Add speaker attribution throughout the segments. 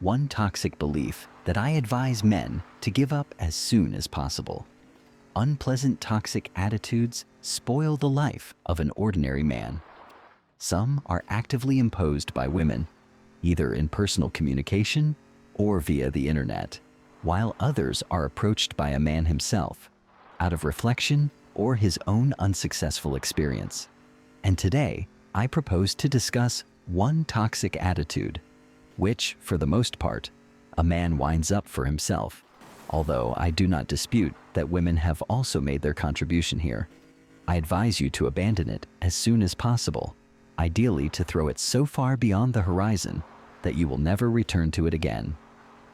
Speaker 1: one toxic belief that I advise men to give up as soon as possible. Unpleasant toxic attitudes spoil the life of an ordinary man. Some are actively imposed by women, either in personal communication or via the internet, while others are approached by a man himself, out of reflection or his own unsuccessful experience. And today, I propose to discuss one toxic attitude, which, for the most part, a man winds up for himself, although I do not dispute that women have also made their contribution here. I advise you to abandon it as soon as possible, ideally to throw it so far beyond the horizon that you will never return to it again.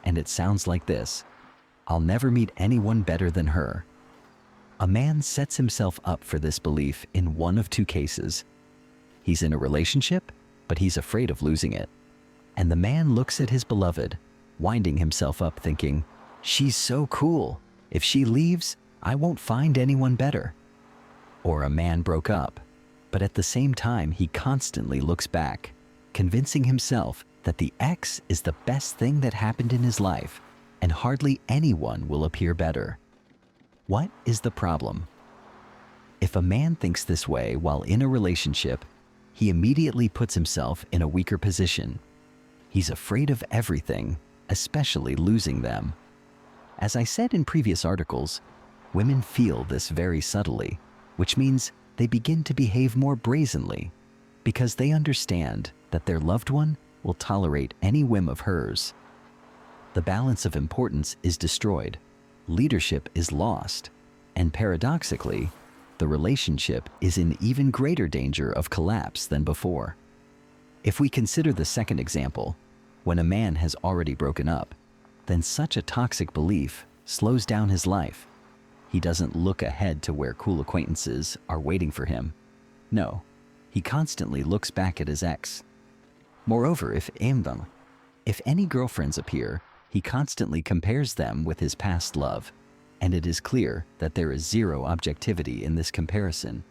Speaker 1: And it sounds like this: I'll never meet anyone better than her. A man sets himself up for this belief in one of two cases. He's in a relationship, but he's afraid of losing it. And the man looks at his beloved, winding himself up thinking, she's so cool. If she leaves, I won't find anyone better. Or a man broke up, but at the same time he constantly looks back, convincing himself that the ex is the best thing that happened in his life, and hardly anyone will appear better. What is the problem? If a man thinks this way while in a relationship, he immediately puts himself in a weaker position. He's afraid of everything, especially losing them. As I said in previous articles, women feel this very subtly, which means they begin to behave more brazenly because they understand that their loved one will tolerate any whim of hers. The balance of importance is destroyed, leadership is lost, and paradoxically, the relationship is in even greater danger of collapse than before. If we consider the second example, when a man has already broken up, then such a toxic belief slows down his life. He doesn't look ahead to where cool acquaintances are waiting for him. No, he constantly looks back at his ex. Moreover, if any girlfriends appear, he constantly compares them with his past love, and it is clear that there is zero objectivity in this comparison.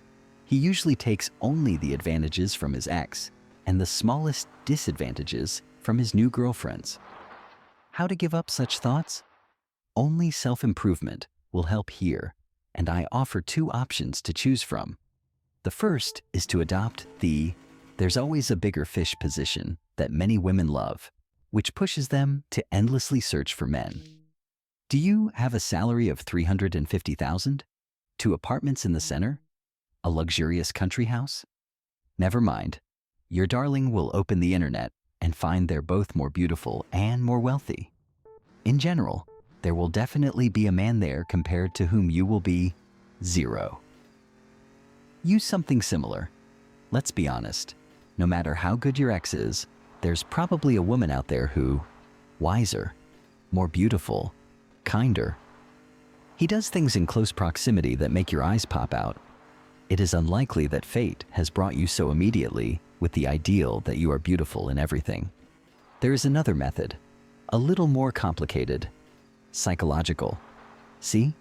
Speaker 1: He usually takes only the advantages from his ex and the smallest disadvantages from his new girlfriends. How to give up such thoughts? Only self-improvement will help here, and I offer two options to choose from. The first is to adopt the "there's always a bigger fish" position that many women love, which pushes them to endlessly search for men. Do you have a salary of $350,000? 2 apartments in the center? A luxurious country house? Never mind. Your darling will open the internet and find they're both more beautiful and more wealthy. In general, there will definitely be a man there compared to whom you will be zero. Use something similar. Let's be honest. No matter how good your ex is, there's probably a woman out there who, wiser, more beautiful, kinder. He does things in close proximity that make your eyes pop out. It is unlikely that fate has brought you so immediately with the ideal that you are beautiful in everything. There is another method, a little more complicated, psychological. See,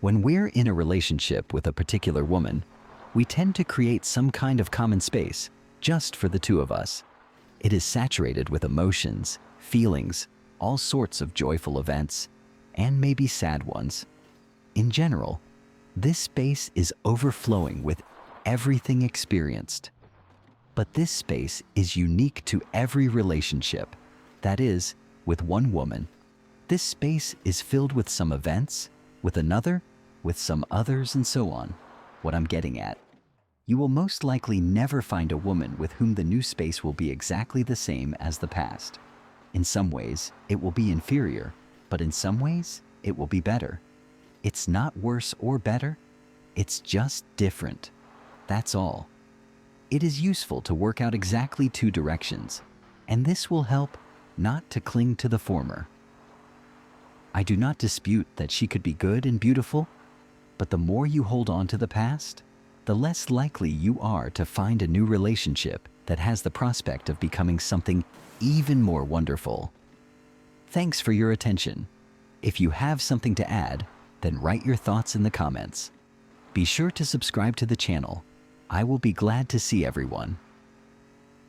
Speaker 1: when we're in a relationship with a particular woman, we tend to create some kind of common space just for the two of us. It is saturated with emotions, feelings, all sorts of joyful events, and maybe sad ones. In general, this space is overflowing with everything experienced. But this space is unique to every relationship. That is, with one woman, this space is filled with some events, with another, with some others, and so on. What I'm getting at, you will most likely never find a woman with whom the new space will be exactly the same as the past. In some ways, it will be inferior, but in some ways, it will be better. It's not worse or better, it's just different. That's all. It is useful to work out exactly 2 directions, and this will help not to cling to the former. I do not dispute that she could be good and beautiful, but the more you hold on to the past, the less likely you are to find a new relationship that has the prospect of becoming something even more wonderful. Thanks for your attention. If you have something to add, then write your thoughts in the comments. Be sure to subscribe to the channel. I will be glad to see everyone.